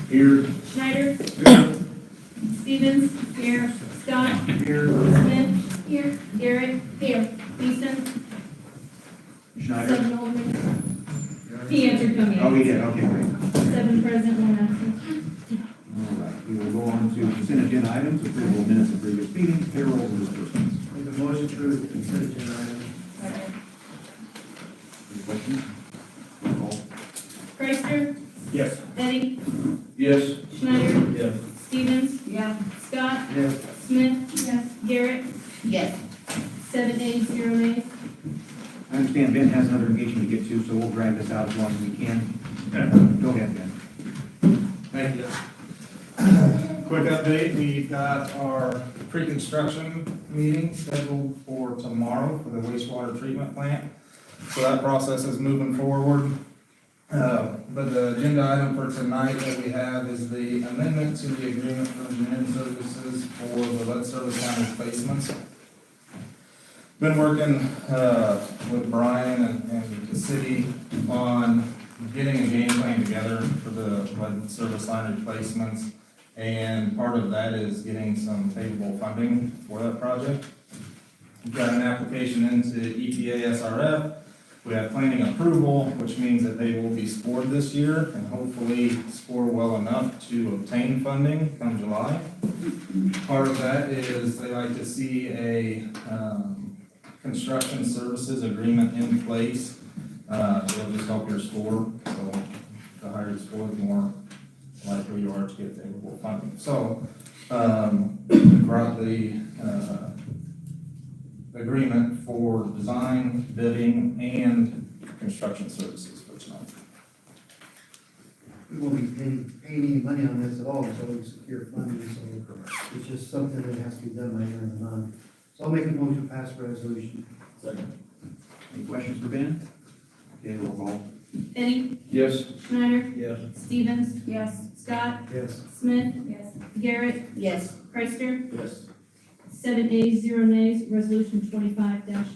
Here. Schneider. Stevens. Here. Scott. Here. Smith. Here. Garrett. Here. Easton. Schneider. 7 Alderman. He answered coming. Oh, he did, okay, great. 7 present, 1 absent. All right, we will go on to consent agenda items, approval of minutes of previous meetings, payrolls, and disbursements. Make a motion to approve the consent agenda items. Any questions? Roll call. Chrysler. Yes. Eddie. Yes. Schneider. Yes. Stevens. Yeah. Scott. Yes. Smith. Yes. Garrett. Yes. 7 ayes, 0 nays. I understand Ben has another engagement to get to, so we'll drag this out as long as we can. Go ahead, Ben. Thank you. Quick update, we've got our pre-construction meeting scheduled for tomorrow for the wastewater treatment plant. So that process is moving forward. But the agenda item for tonight that we have is the amendment to the agreement for engineering services for the lead service line replacements. Been working with Brian and the city on getting a game plan together for the lead service line replacements. And part of that is getting some favorable funding for that project. We've got an application into EPA SRF. We have planning approval, which means that they will be scored this year and hopefully score well enough to obtain funding come July. Part of that is they like to see a construction services agreement in place. It'll just help your score, so the higher you score, the more likely you are to get favorable funding. So, brought the agreement for design, bidding, and construction services for tonight. We won't be paying any money on this at all until we secure funding, so it's just something that has to be done by the end of the month. So I'll make a motion to pass the resolution. Second. Any questions for Ben? Okay, roll call. Eddie. Yes. Schneider. Yes. Stevens. Yes. Scott. Yes. Smith. Yes. Garrett. Yes. Chrysler. Yes. 7 ayes, 0 nays. Resolution 25-10.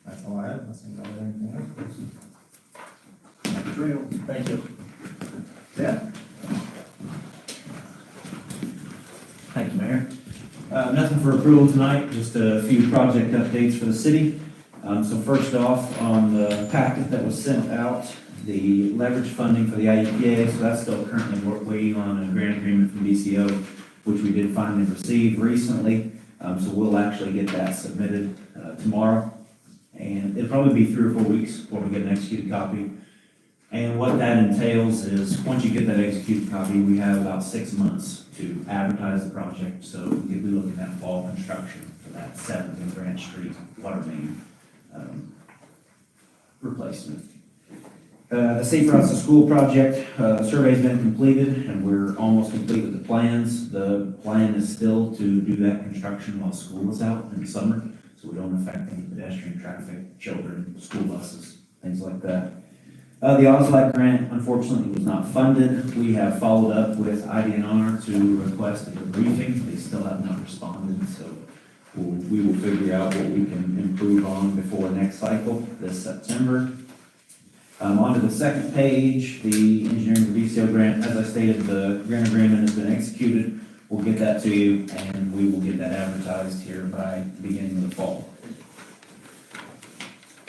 That's all I have, unless anybody has anything else. Trail. Thank you. Yeah. Thank you, Mayor. Nothing for approval tonight, just a few project updates for the city. So first off, on the packet that was sent out, the leverage funding for the IEPA, so that's still currently waiting on a grant agreement from DCO, which we did finally receive recently. So we'll actually get that submitted tomorrow. And it'll probably be 3 or 4 weeks before we get an executed copy. And what that entails is, once you get that executed copy, we have about 6 months to advertise the project. So we'll be looking at fall construction for that 7th and Branch Street water main replacement. The Safe Routes to School project, survey's been completed and we're almost complete with the plans. The plan is still to do that construction while school is out in the summer, so we don't affect any pedestrian traffic, children, school buses, things like that. The OSLAC grant, unfortunately, was not funded. We have followed up with IDNR to request a debriefing. They still have not responded, so we will figure out what we can improve on before next cycle, this September. On to the second page, the engineering for DCO grant. As I stated, the grant agreement has been executed. We'll get that to you, and we will get that advertised here by the beginning of the fall.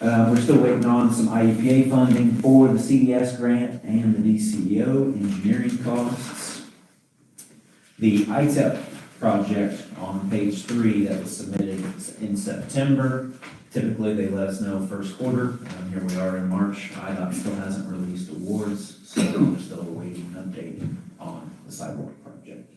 We're still waiting on some IEPA funding for the CDS grant and the DCO engineering costs. The ITEP project on page 3 that was submitted in September. Typically, they let us know first quarter. Here we are in March. IDOT still hasn't released awards, so we're still awaiting an update on the sidewalk project.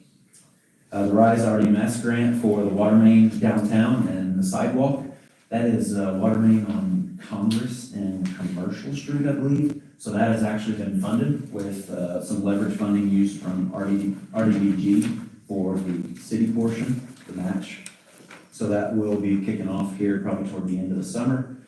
The RISE RDMS grant for the water main downtown and the sidewalk. That is water main on Congress and Commercial Street, I believe. So that has actually been funded with some leverage funding used from RDBG for the city portion, the match. So that will be kicking off here probably toward the end of the summer.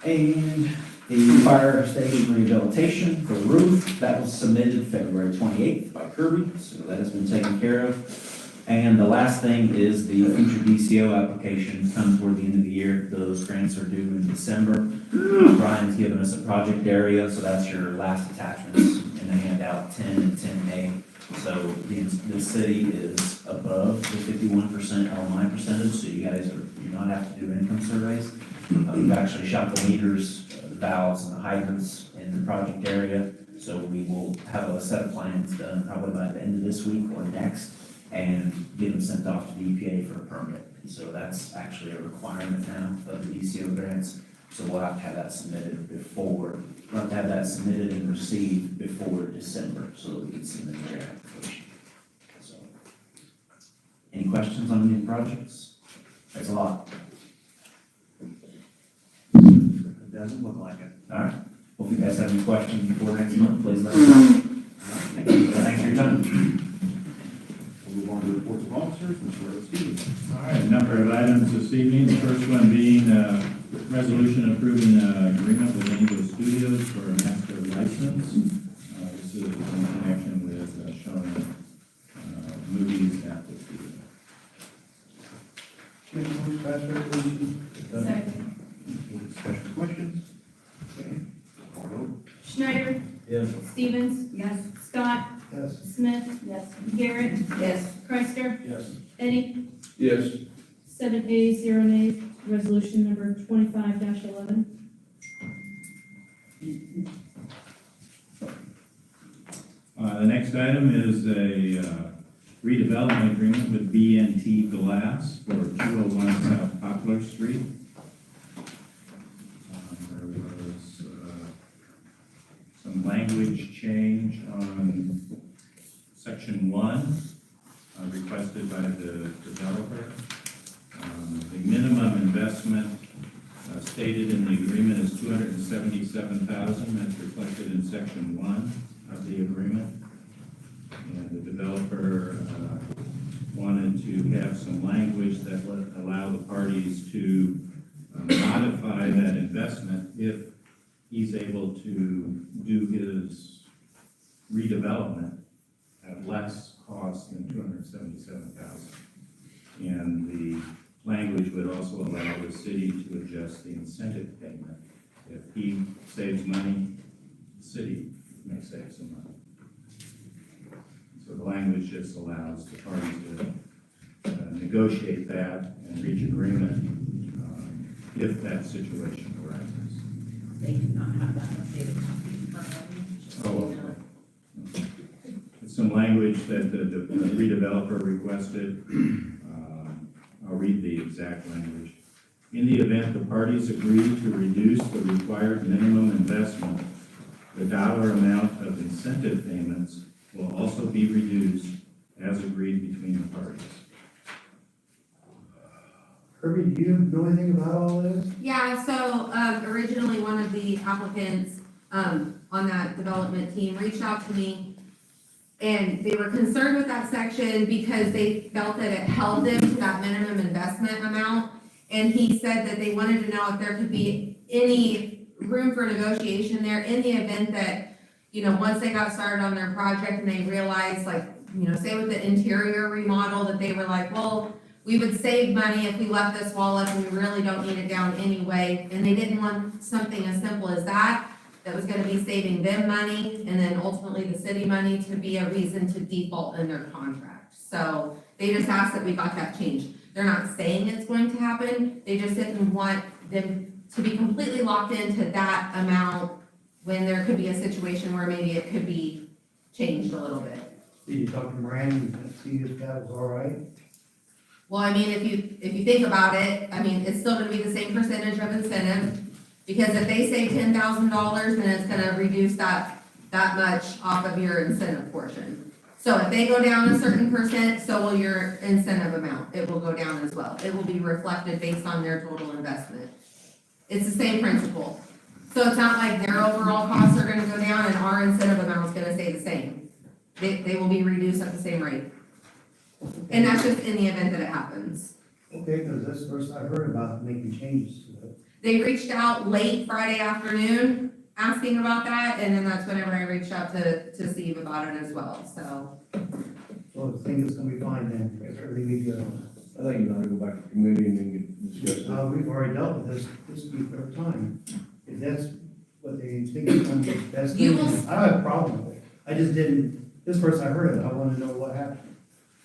And the fire station rehabilitation for the roof, that was submitted February 28th by Kirby, so that has been taken care of. And the last thing is the future DCO application comes toward the end of the year. Those grants are due in December. Brian's given us a project area, so that's your last attachments in the handout, 10 and 10A. So the city is above the 51% LMI percentage, so you guys do not have to do income surveys. We've actually shot the meters, the valves, and the hydrants in the project area. So we will have a set of plans done probably by the end of this week or next, and get them sent off to the EPA for a permit. So that's actually a requirement now of the DCO grants. So we'll have to have that submitted we'll have to have that submitted and received before December, so that we can submit their application. So, any questions on any projects? That's a lot. It doesn't look like it. All right. Well, if you guys have any questions before next month, please let us know. Thank you. Thanks for your time. We'll move on to reports of officers, Mr. Stevens. All right, a number of items this evening. The first one being resolution approving an agreement with Angel Studios for a master license. This is in connection with showing movies at the theater. Make a motion to pass resolution. Second. Any discussion, questions? Okay. Call vote. Schneider. Yes. Stevens. Yes. Scott. Yes. Smith. Yes. Garrett. Yes. Chrysler. Yes. Eddie. Yes. 7 ayes, 0 nays. Resolution number 25-11. The next item is a redevelopment agreement with BNT Glass for 201 South Poplar Street. There was some language change on section 1 requested by the developer. The minimum investment stated in the agreement is $277,000. That's reflected in section 1 of the agreement. And the developer wanted to have some language that would allow the parties to modify that investment if he's able to do his redevelopment at less cost than $277,000. And the language would also allow the city to adjust the incentive payment. If he saves money, the city may save some money. So the language just allows the parties to negotiate that and reach agreement if that situation arises. They do not have that updated copy. Oh, okay. It's some language that the redeveloper requested. I'll read the exact language. In the event the parties agree to reduce the required minimum investment, the dollar amount of incentive payments will also be reduced as agreed between the parties. Kirby, do you know anything about all this? Yeah, so, originally one of the applicants, on that development team reached out to me. And they were concerned with that section because they felt that it held them to that minimum investment amount. And he said that they wanted to know if there could be any room for negotiation there in the event that, once they got started on their project and they realized, like, say with the interior remodel, that they were like, well, we would save money if we left this wall up and we really don't need it down anyway. And they didn't want something as simple as that was gonna be saving them money and then ultimately the city money to be a reason to default in their contract. So they just asked that we got that changed. They're not saying it's going to happen, they just didn't want them to be completely locked into that amount when there could be a situation where maybe it could be changed a little bit. Did you talk to Moran and see if that was all right? Well, I mean, if you think about it, I mean, it's still gonna be the same percentage of incentive, because if they say $10,000, then it's gonna reduce that much off of your incentive portion. So if they go down a certain percent, so will your incentive amount, it will go down as well. It will be reflected based on their total investment. It's the same principle. So it's not like their overall costs are gonna go down and our incentive amount is gonna stay the same. They will be reduced at the same rate. And that's just in the event that it happens. Okay, because that's the first I heard about making changes to it. They reached out late Friday afternoon asking about that, and then that's whenever I reached out to Steve about it as well, so. So I think it's gonna be fine then, everything we get on I think you ought to go back to committee and then discuss it. it. We've already dealt with this will be third time. If that's what they think is gonna be the best. You will- I don't have a problem with it. I just didn't, this first I heard it, I wanna know what happened.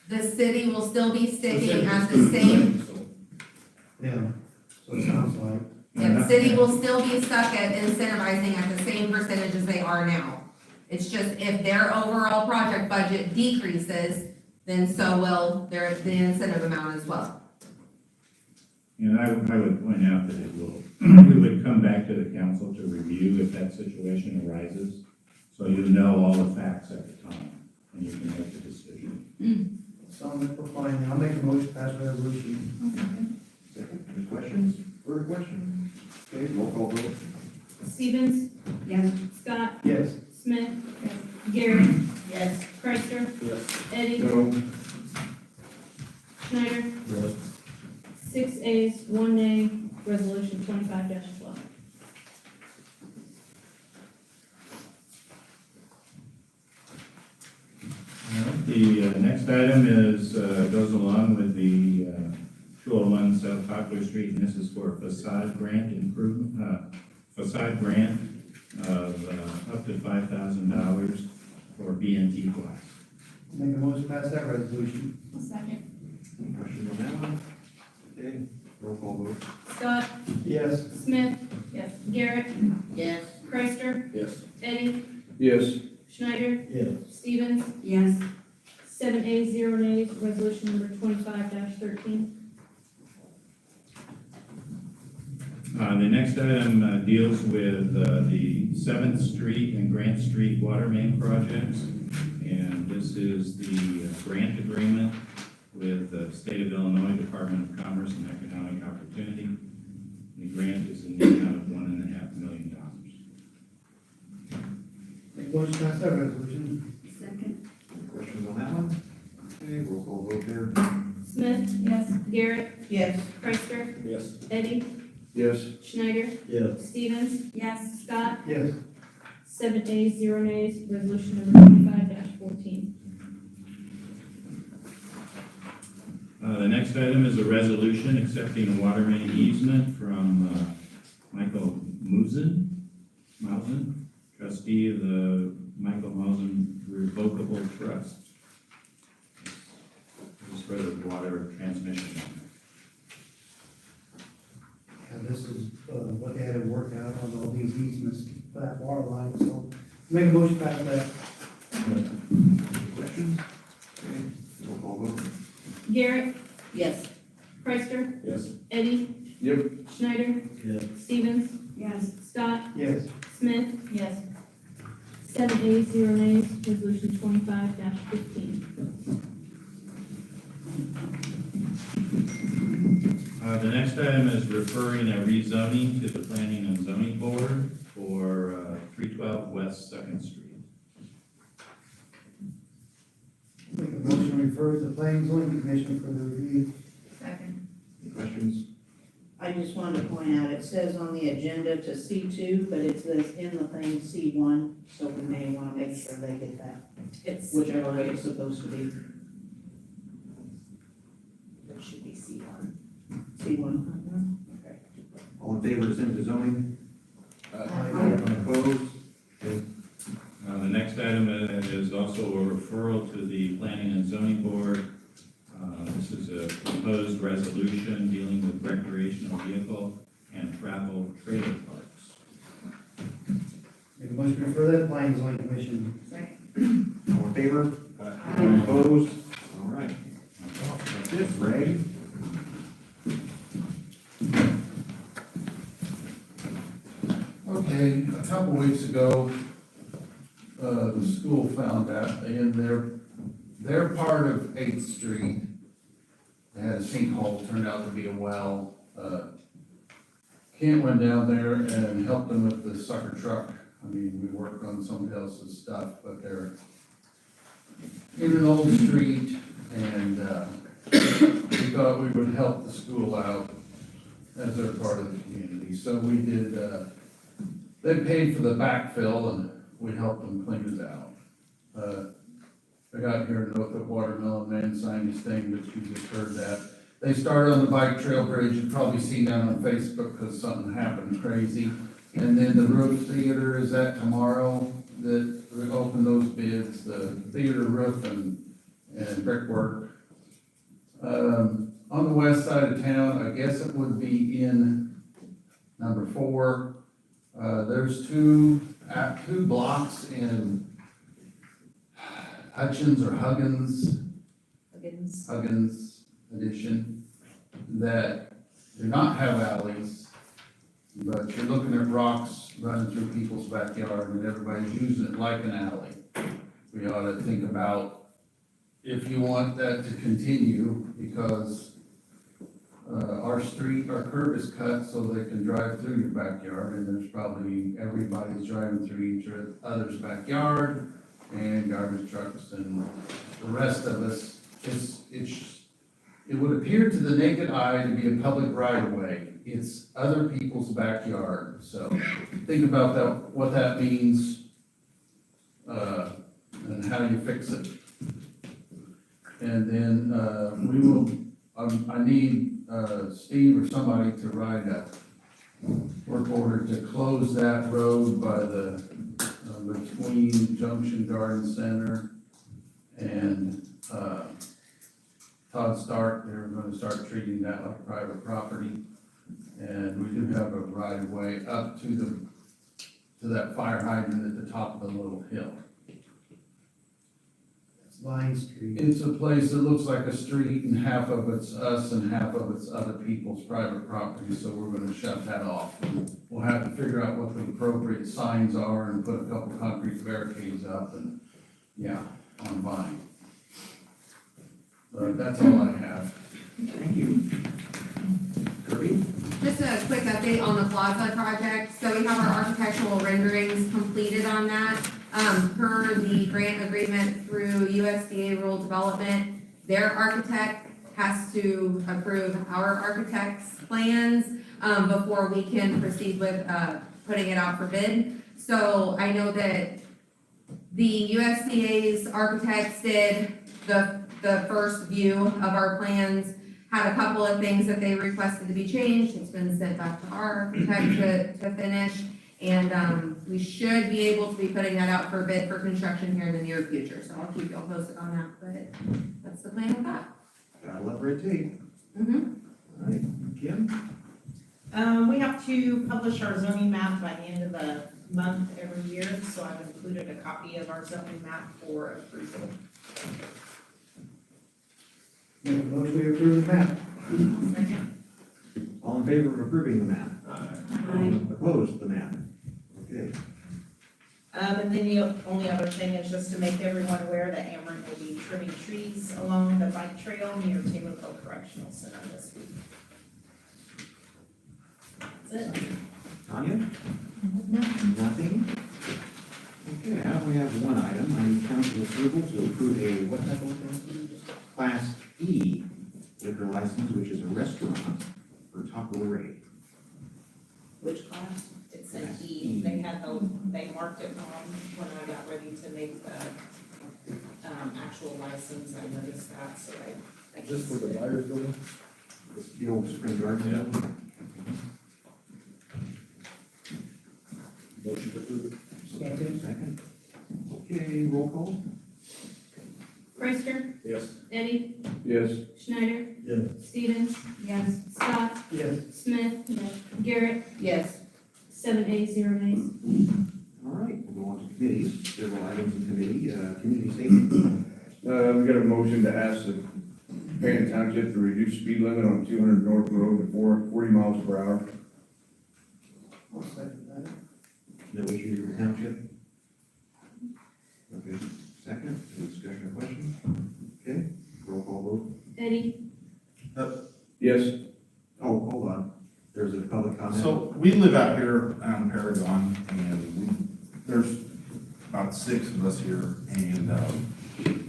The city will still be sticking at the same, Yeah, so it sounds like. yeah, the city will still be stuck at incentivizing at the same percentage as they are now. It's just if their overall project budget decreases, then so will the incentive amount as well. And I would point out that it would come back to the council to review if that situation arises. So you'll know all the facts at the time, and you can make the decision. Sounds like we're fine now. I'll make a motion to pass resolution. Second, any questions? Further questions? Okay, roll call vote. Stevens? Yes. Scott? Yes. Smith? Garrett? Yes. Chrysler? Yes. Eddie? No. Schneider? Yes. 6 ayes, 1 nay, resolution 25-12. The next item is, goes along with the 201 South Poplar Street, and this is for facade grant improvement, facade grant of up to $5,000 for BNT glass. Make a motion to pass that resolution. Second. Any questions on that one? Okay, roll call vote. Scott? Yes. Smith? Yes. Garrett? Yes. Chrysler? Yes. Eddie? Yes. Schneider? Yes. Stevens? Yes. 7 ayes, 0 nays, resolution number 25-13. The next item deals with the 7th Street and Grant Street water main projects. And this is the grant agreement with the State of Illinois Department of Commerce and Economic Opportunity. The grant is in the amount of $1.5 million. Make a motion to pass that resolution. Second. Any questions on that one? Okay, roll call vote there. Smith? Yes. Garrett? Yes. Chrysler? Yes. Eddie? Yes. Schneider? Yes. Stevens? Yes. Scott? Yes. 7 ayes, 0 nays, resolution number 25-14. The next item is a resolution accepting a water main easement from Michael Mausen, trustee of the Michael Mausen Revocable Trust. This is for the water transmission. And this is, what they had to work out on all these easements for that water line, so make a motion to pass that. Any questions? Okay, roll call vote. Garrett? Yes. Chrysler? Yes. Eddie? Yep. Schneider? Yes. Stevens? Yes. Scott? Yes. Smith? Yes. 7 ayes, 0 nays, resolution 25-15. The next item is referring a rezoning to the Planning and Zoning Board for 312 West Second Street. Make a motion to refer to the planning and zoning commission for the review. Second. Any questions? I just wanted to point out, it says on the agenda to C2, but it says in the thing C1, so we may want to make sure they get that, It's whichever way it's supposed to be. It should be C1. C1. Okay. All in favor to send to zoning? Opposed? Okay. The next item is also a referral to the Planning and Zoning Board. This is a proposed resolution dealing with recreational vehicle and travel trailer parks. Make a motion to refer that to planning and zoning commission. Second. All in favor? Opposed? All right. That's it, Ray. Okay, a couple weeks ago, the school found out in their part of 8th Street, they had a sinkhole, turned out to be a well. Kent went down there and helped them with the sucker truck. I mean, we worked on somebody else's stuff, but they're in an old street, and we thought we would help the school out as they're part of the community. So we did, they paid for the backfill, and we helped them clean it out. I got here and wrote the watermelon man signed his thing, but you just heard that. They started on the bike trail bridge, you've probably seen that on Facebook because something happened crazy. And then the roof theater is that tomorrow, that we open those bids, the theater roof and brickwork. On the west side of town, I guess it would be in number 4. There's two blocks in Hutchins or Huggins edition that do not have alleys, but you're looking at rocks running through people's backyard and everybody's using it like an alley. We ought to think about if you want that to continue, because our curb is cut so they can drive through your backyard, and there's probably, everybody's driving through each other's backyard, and garbage trucks and the rest of us. It would appear to the naked eye to be a public right of way. It's other people's backyard, so think about that, what that means, and how you fix it. And then, I need, Steve or somebody to write a work order to close that road by between Junction Garden Center and, Todd Stark. They're gonna start treating that like private property. And we do have a right of way up to that fire hydrant at the top of the little hill. It's Vine Street. It's a place that looks like a street, and half of it's us and half of it's other people's private property, so we're gonna shut that off. We'll have to figure out what the appropriate signs are and put a couple concrete barricades up and, yeah, on Vine. But that's all I have. Thank you. Kirby? Just a quick update on the plaza project. So we have our architectural renderings completed on that. Per the grant agreement through USDA Rural Development, their architect has to approve our architect's plans, before we can proceed with, putting it out for bid. So I know that the USDA's architects did the first view of our plans, had a couple of things that they requested to be changed. It's been sent back to our architect to finish. And, we should be able to be putting that out for bid for construction here in the near future. So I'll keep y'all posted on that, but that's the plan with that. Gotta love red tape. Mm-hmm. All right, Kim? We have to publish our zoning map by the end of the month every year, so I've included a copy of our zoning map for approval. Make a motion to approve the map. Second. All in favor of approving the map? Opposed to the map? Okay. And then the only other thing is just to make everyone aware that Ameren will be trimming trees along the bike trail near Taylorville Correctional Center this week. That's it. Tanya? Nothing? Okay, now we have one item. I need council approval to approve a, what type of license? Class E liquor license, which is a restaurant for Taco Ray. Which class? It's an E. They marked it wrong when I got ready to make the, actual license. I noticed that, so I. Is this for the buyer's building? The old Spring Garden. Motion to approve it. Second. Okay, roll call. Reister, Yes. Eddie, Yes. Schneider, Yes. Stevens, Yes. Scott, Yes. Smith, Garrett, Yes. 7 ayes, 0 nays. All right, we'll go on to committees. Several items in committee, community statement. We got a motion to ask the Pana Township to reduce speed limit on 200 North Road to 40 miles per hour. I'll second that. No issue with the township? Okay, second, any discussion or question? Okay, roll call vote. Eddie, Yes. Oh, hold on, there's a public comment. So we live out here on Paragon, and there's about 6 of us here, and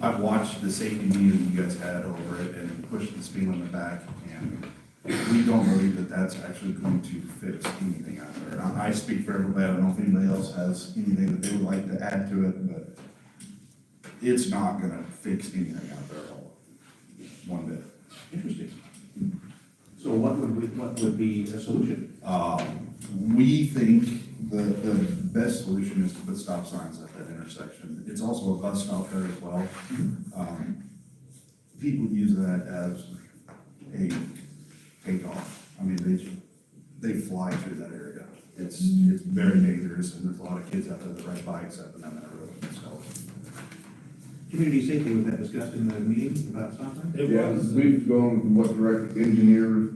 I've watched the safety meeting you guys had over it and pushed the speed limit back, and we don't believe that that's actually going to fix anything out there. And I speak for everybody, I don't know if anybody else has anything that they would like to add to it, but it's not gonna fix anything out there at all, one bit. Interesting. So what would be a solution? We think the best solution is to put stop signs at that intersection. It's also a bus stop there as well. People use that as a takeoff. I mean, they fly through that area. It's very dangerous, and there's a lot of kids out there that ride bikes up and down that road, so. Community safety, was that discussed in the meeting about something? Yeah, we've gone with what direct engineer,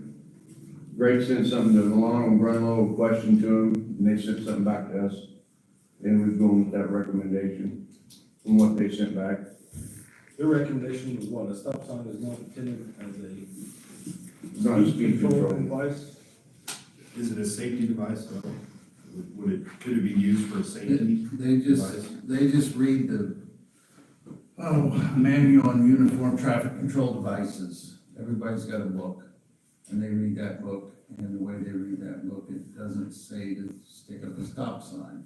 Greg sent something to Milano and Brunlow, question to him, and they sent something back to us. And we've gone with that recommendation from what they sent back. Your recommendation was what, a stop sign is not intended as a It's not a speed control. device? Is it a safety device, though? Could it be used for a safety device? They just read the, manual on uniform traffic control devices. Everybody's got a book, and they read that book, and the way they read that book, it doesn't say to stick up a stop sign.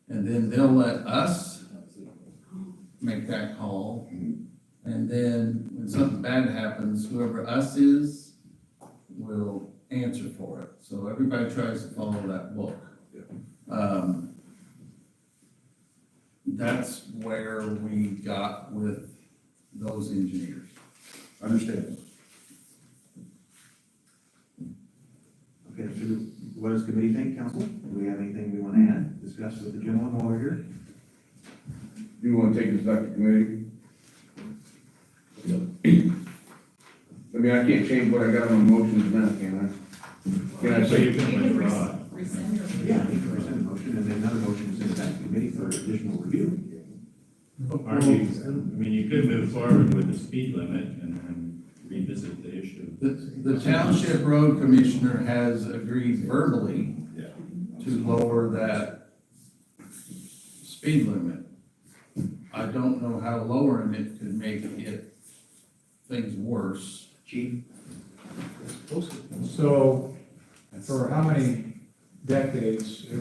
And then they'll let us make that call, and then when something bad happens, whoever us is will answer for it. So everybody tries to follow that book. That's where we got with those engineers. Understand. Okay, so what does the committee think, council? Do we have anything we want to add, discuss with the gentleman while we're here? Do you want to take this back to committee? I mean, I can't change what I got on my motions now, can I? Can I So you say, can withdraw it. Rescind your. Yeah, you can rescind the motion, and then another motion is in the back committee for additional review. Or you could move forward with the speed limit and revisit the issue. The township road commissioner has agreed verbally Yeah. to lower that speed limit. I don't know how lowering it could make things worse. Chief? So, for how many decades, it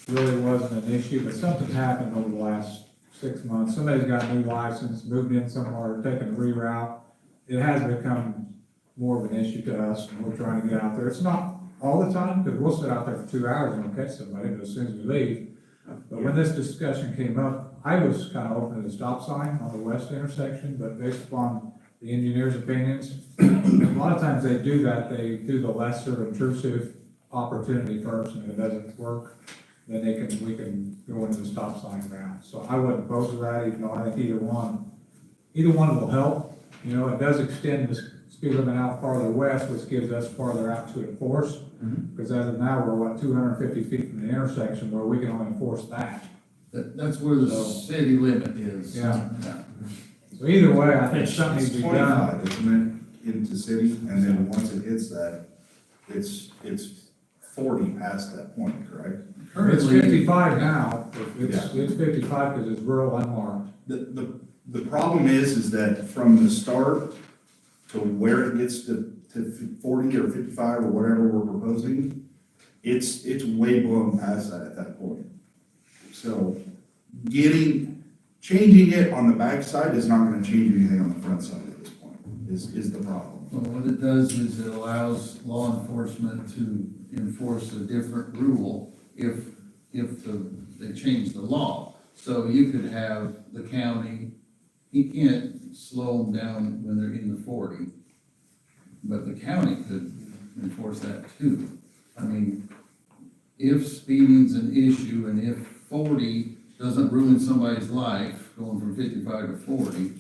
really wasn't an issue, but something happened over the last 6 months. Somebody's got a new license, moved in somewhere, taken a reroute. It has become more of an issue to us, and we're trying to get out there. It's not all the time, because we'll sit out there for 2 hours and we'll catch somebody, but as soon as we leave. But when this discussion came up, I was kind of open to the stop sign on the west intersection, but based upon the engineer's opinions, a lot of times they do that, they do the lesser intrusive opportunity first, and if it doesn't work, then we can go into the stop sign route. So I wouldn't oppose to that, even though I think either one will help. You know, it does extend the speed limit out farther west, which gives us farther out to enforce. Because as of now, we're 250 feet from the intersection, where we can only enforce that. That's where the city limit is. Yeah. So either way, I think something needs to It's be done. 25, isn't it, into city, and then once it hits that, it's 40 past that point, correct? It's Currently, 55 now, it's 55 because it's rural unmarked. The problem is that from the start to where it gets to 40 or 55 or whatever we're proposing, it's way blown past that at that point. So changing it on the backside is not gonna change anything on the front side at this point, is the problem. well, what it does is it allows law enforcement to enforce a different rule if they change the law. So you could have the county, you can't slow them down when they're in the 40, but the county could enforce that too. I mean, if speeding's an issue and if 40 doesn't ruin somebody's life, going from 55 to 40,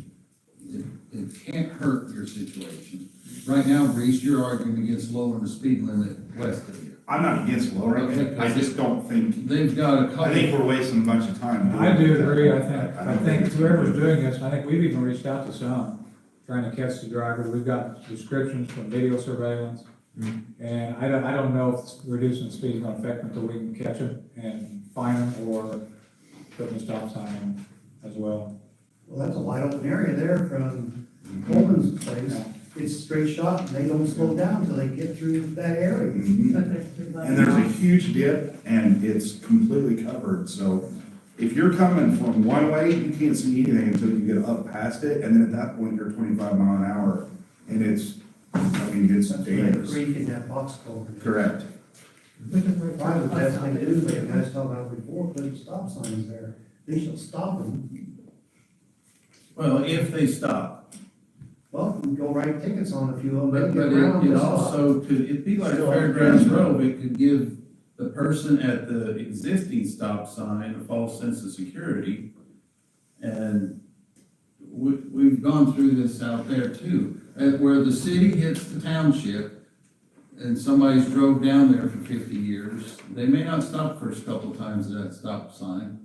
it can't hurt your situation. Right now, Reese, you're arguing against lowering the speed limit west of you. I'm not against lowering it, I just don't think, They've got a couple. I think we're wasting a bunch of time. doing I do it. agree, I think whoever's doing this, I think we've even reached out to some, trying to catch the drivers. We've got descriptions from video surveillance. And I don't know if reducing the speed is gonna affect them until we can catch them and fine them or put them a stop sign on as well. well, that's a wide open area there from Coleman's place. It's straight shot, and they don't slow down until they get through that area. Mhm. And there's a huge dip, and it's completely covered, so if you're coming from one way, you can't see anything until you get up past it, and then at that point, you're 25 mph, and it's, I mean, it's That's that dangerous. creek in that box culvert. Correct. Why would that thing do, but you guys talked about before, putting stop signs there, they should stop them. Well, if they stop. Well, we go write tickets on a few of them. But get around it the stop. also could, it'd be like Fairgrounds Road, it could give the person at the existing stop sign a false sense of security. And we've gone through this out there too, where the city hits the township and somebody's drove down there for 50 years, they may not stop first couple times at that stop sign.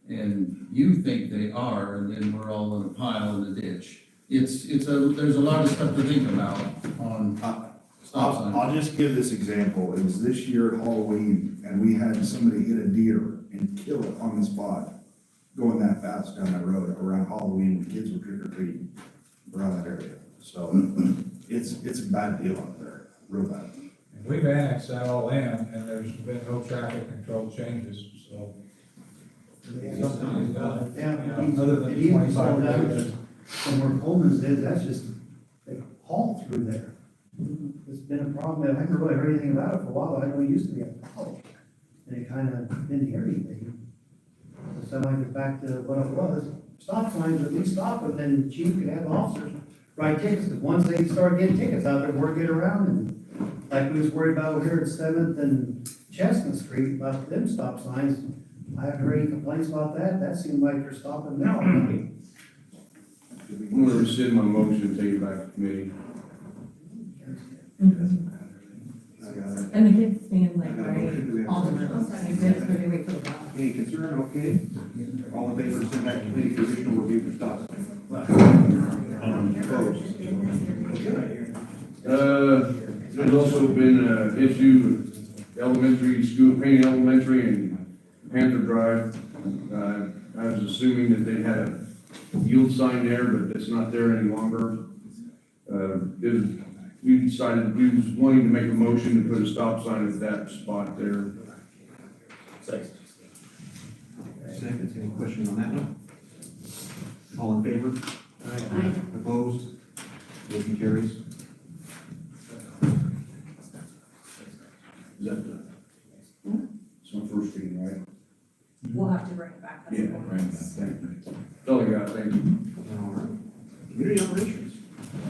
And you think they are, and then we're all in a pile in the ditch. There's a lot of stuff to think about on stop signs. I'll just give this example. It was this year at Halloween, and we had somebody hit a deer and kill it on the spot, going that fast down that road around Halloween, when kids were trick or treating around that area. So it's a bad deal out there, real bad. And we've annexed that all in, and there's been no traffic control changes, so. Something is done. Yeah, Other than it even slowed 25 down meters. from where Coleman's is, that's just, they haul through there. It's been a problem, I haven't really heard anything about it for a while, I know it used to be a problem. And it kind of didn't hear anything. So I get back to what it was, stop signs, at least stop them, then the chief could have officers write tickets, because once they start getting tickets out there, word get around, and like we was worried about over here at Seventh and Chestnut Street, about them stop signs. I haven't heard any complaints about that seemed like they're stopping now. I'm gonna rescind my motion and take it back to committee. And the kids stand like right on the road. They wait for the bus. Any concern, okay? All in favor, send back to committee for additional review for stop signs. Opposed? There's also been an issue, elementary school, Payne Elementary and Panther Drive. I was assuming that they had a yield sign there, but it's not there any longer. We decided, we was wanting to make a motion to put a stop sign at that spot there. Seconds, any questions on that one? All in favor? Aye. Opposed? Motion carries. Is that the? It's on first reading, right? We'll have to bring it back. Yeah, right. Thank you. That's all I got, thank you. All right. Community operations.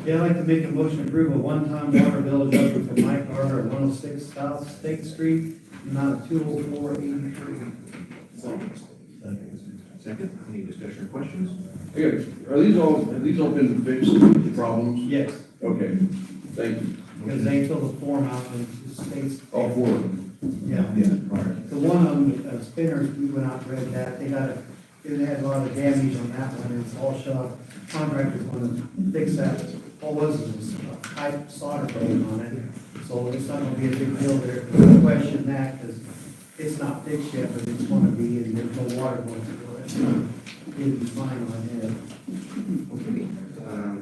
Yeah, I'd like to make a motion to approve a one-time water bill adjustment for Mike Carter at 106 South State Street, amount of $204.83. Second, any discussion or questions? Okay, have these all been fixed, the problems? Yes, Okay, thank you. because they filled the form out and it states. All four of them? Yeah. All right. The one of them, spinners, we went out and read that, it had a lot of damage on that one, it's all shot. Contractor's gonna fix that, all was a pipe solder coating on it, so it's not gonna be a big deal there. Don't question that, because it's not fixed yet, but it's gonna be, and there's no water going through it. It'll be fine on it. Okay.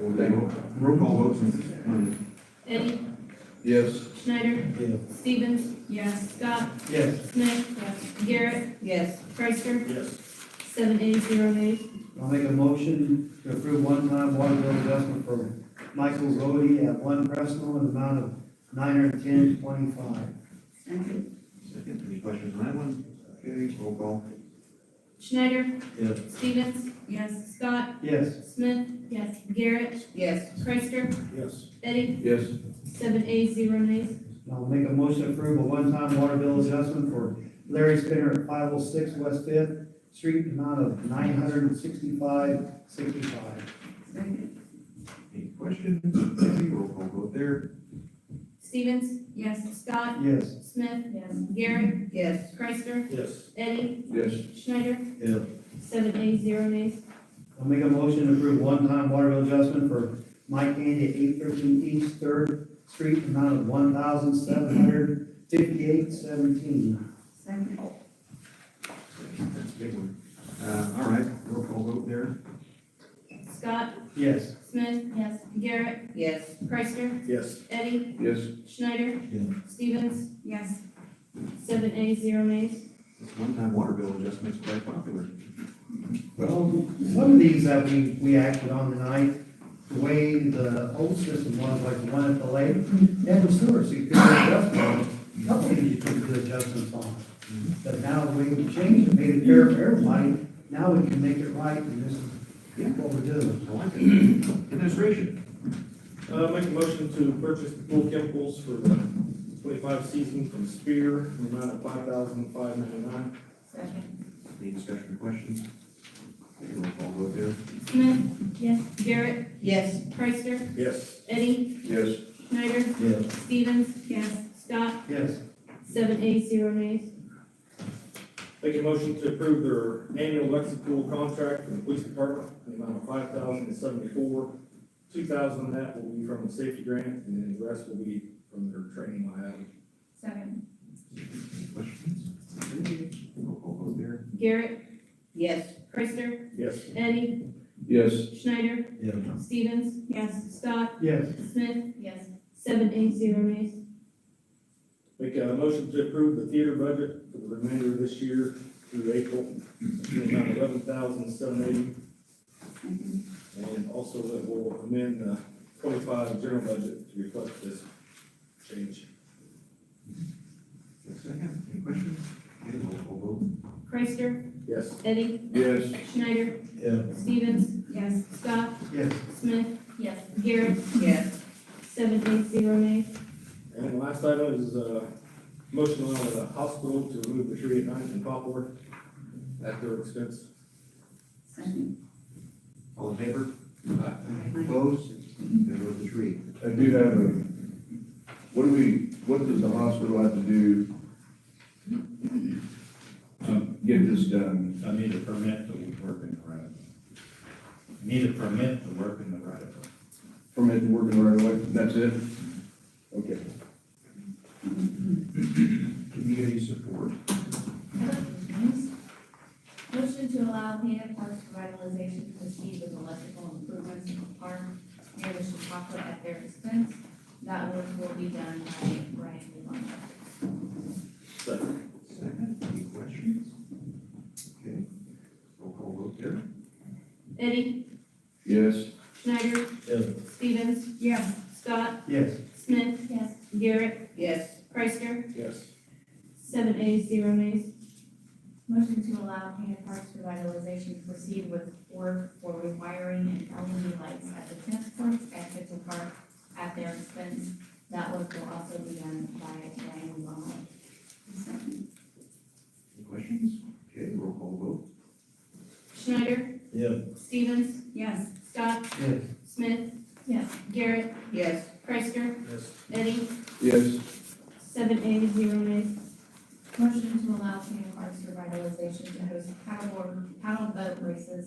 We'll do roll call votes on Eddie, Yes. Schneider, Yeah. Stevens. Yes. Scott, Yes, Smith. Yes. Garrett, Yes, Chrysler. Yes. 7 ayes, 0 nays. I'll make a motion to approve one-time water bill adjustment for Michael Rhodey at 1 Presnell in the amount of $910.25. second, second, any questions on that one? Okay, roll call. Schneider. Yes. Stevens. Yes. Scott, Yes, Smith. Yes. Garrett, yes, Chrysler. Yes. Eddie, Yes. 7 ayes, 0 nays. I'll make a motion to approve a one-time water bill adjustment for Larry Spinner at 506 West Fifth Street, amount of $965.65. second, Any questions? Okay, roll call vote there. Stevens. Yes. Scott, Yes. Smith. Yes. Garrett, yes, Chrysler. Yes. Eddie, Yes. Schneider. Yeah. 7 ayes, 0 nays. I'll make a motion to approve one-time water bill adjustment for Mike Handy at 813 East Third Street, amount of $1,758.17. second, That's a big one. All right, roll call vote there. Scott, Yes. Smith. Yes. Garrett, yes, Chrysler. Yes. Eddie, Yes. Schneider. Yeah. Stevens. Yes. 7 ayes, 0 nays. This one-time water bill adjustment's quite popular. Well, some of these that we acted on tonight, the way the old system was, like the one at the lake, they had the sewer, so you couldn't adjust on it. A couple of things you couldn't do adjustments on. But now the way we changed it, made it fair for everybody, now we can make it right, and this is what we're doing. I like it. Administration. Make a motion to purchase the pool chemicals for the 25 season from Spear, in the amount of $5,599. Second. Any discussion or questions? Okay, roll call vote there. Smith? Yes. Garrett? Yes. Chrysler? Yes. Eddie? Yes. Schneider? Yes. Stevens? Yes. Scott? Yes. 7 ayes, 0 nays. Make a motion to approve their annual Lexi pool contract for the police department, in the amount of $5,074. $2,000 of that will be from the safety grant, and then the rest will be from their training I have. Second. Any questions? Okay, roll call vote there. Garrett? Yes. Chrysler? Yes. Eddie? Yes. Schneider? Yes. Stevens? Yes. Scott? Yes. Smith? Yes. 7 ayes, 0 nays. Make a motion to approve the theater budget for the remainder of this year through April, in the amount of $11,780. And also that will amend the 25 general budget to reflect this change. Second, any questions? Okay, roll call vote. Chrysler? Yes. Eddie? Yes. Schneider? Yeah. Stevens? Yes. Scott? Yes. Smith? Yes. Garrett? Yes. 7 ayes, 0 nays. And the last item is, motion on the hospital to remove the tree at 9th and Poplar at their expense. Second. All in favor? Opposed? There goes the tree. I do have what does the hospital have to do to get this done? I need a permit to work in the right of way. Need a permit to work in the right of way. Permit to work in the right of way, that's it? Okay. Community support. Motion to allow Pana Parks revitalization to proceed with electrical improvements in the park near the Chautauqua at their expense. That work will be done by Brian Levon. Second. Second, any questions? Okay, roll call vote there. Eddie? Yes. Schneider? Yes. Stevens? Yes. Scott? Yes. Smith? Yes. Garrett? Yes. Chrysler? Yes. 7 ayes, 0 nays. Motion to allow Pana Parks revitalization to proceed with work for rewiring and LED lights at the tennis courts at Kitchen Park at their expense. That work will also be done by Brian Levon. Any questions? Okay, roll call vote. Schneider? Yeah. Stevens? Yes. Scott? Yes. Smith? Yes. Garrett? Yes. Chrysler? Yes. Eddie? Yes. 7 ayes, 0 nays. Motion to allow Pana Parks revitalization to host paddle boat races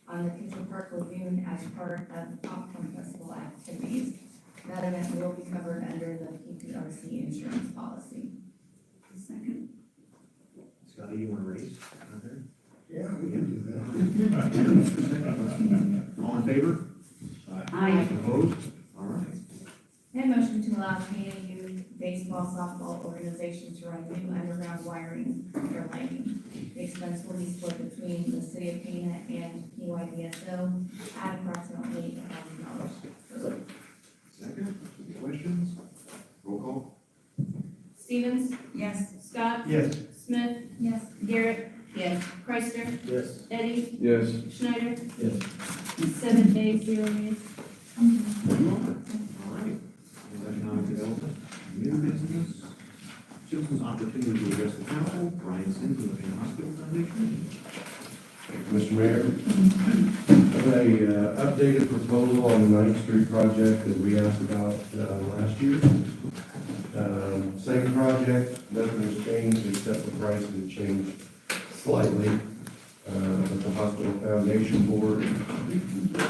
on the Kitchen Park Lagoon as part of Popcorn Festival activities. That event will be covered under the PPRC insurance policy. Second. Scotty, you want to raise out there? Yeah, we can do that. All in favor? Aye. Opposed? All right. And motion to allow Pana Youth Baseball Softball Organization to run new underground wiring for their lighting. The expense will be split between the city of Pana and PYDSO at approximately $1,000. Second, any questions? Roll call. Stevens? Yes. Scott? Yes. Smith? Yes. Garrett? Yes. Chrysler? Yes. Eddie? Yes. Schneider? Yes. 7 ayes, 0 nays. All right. Economic development, new business, citizens' opportunity to address the council. Brian Sims of the Penn Hospital Foundation. Mr. Mayor, an updated proposal on the 9th Street project that we asked about last year. Same project, nothing has changed except the price has changed slightly. But the hospital foundation board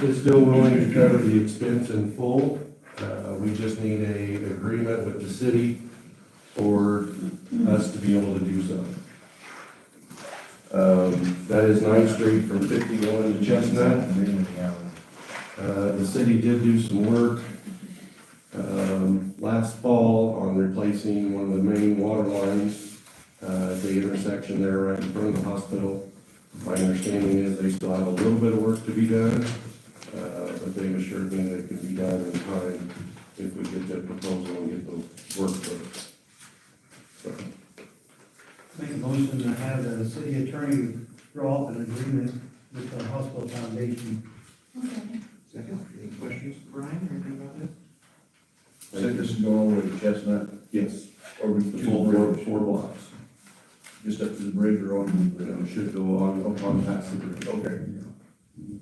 is still willing to cover the expense in full. We just need a agreement with the city for us to be able to do so. That is 9th Street from 51 to Chestnut. The city did do some work last fall on replacing one of the main water lines at the intersection there right in front of the hospital. My understanding is they still have a little bit of work to be done, but they've assured me that it can be done in time if we get the proposal and get the work first. So, Make a motion to have the city attorney draw up an agreement with the hospital foundation. Second, any questions, Brian, or anything about this? Said this is going all the way to Chestnut, yes, or we the full four blocks. just up to the bridge or on, It should go on past the bridge. okay.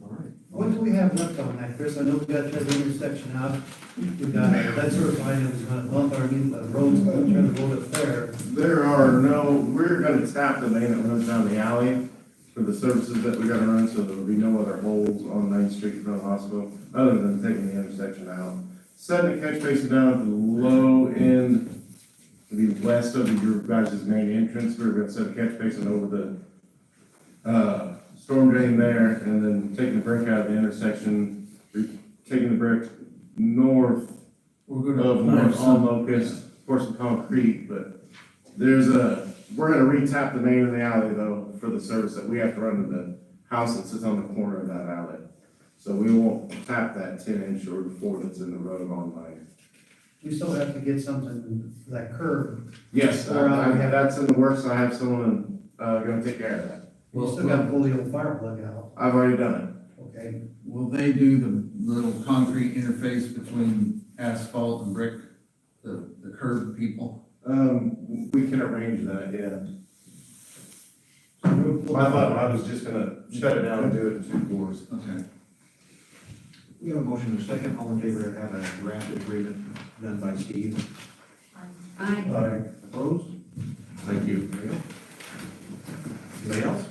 All right. What do we have left on that, Chris? I know we got that intersection out. We got that certified, it was gonna bump our new roads, trying to road up there. There are no, we're gonna tap the main that runs down the alley for the services that we gotta run, so there'll be no other holes on Main Street in front of the hospital, other than taking the intersection out. Setting the catch basin down at the low end, to the west of your guys' main entrance, we're gonna set a catch basin over the, storm drain there, and then taking the brick out of the intersection, taking the brick north We're of North on Locust, pour some concrete, but we're gonna re-tap the main of the alley though, for the service that we have to run to the house that sits on the corner of that alley. So we won't tap that 10-inch or 4 that's in the road on Main. We still have to get something for that curve. Yes, that's in the works, I have someone, gonna take care of that. We still gotta pull the old fire plug out, I've already done okay? Will they do the little concrete interface between asphalt and brick, the curb people? it. We can arrange that, yeah. I thought I was just gonna shut it down and do it in 2 floors. Okay. We have a motion and a second, all in favor of having a draft agreement done by Steve? I Opposed? Thank you. Anybody else?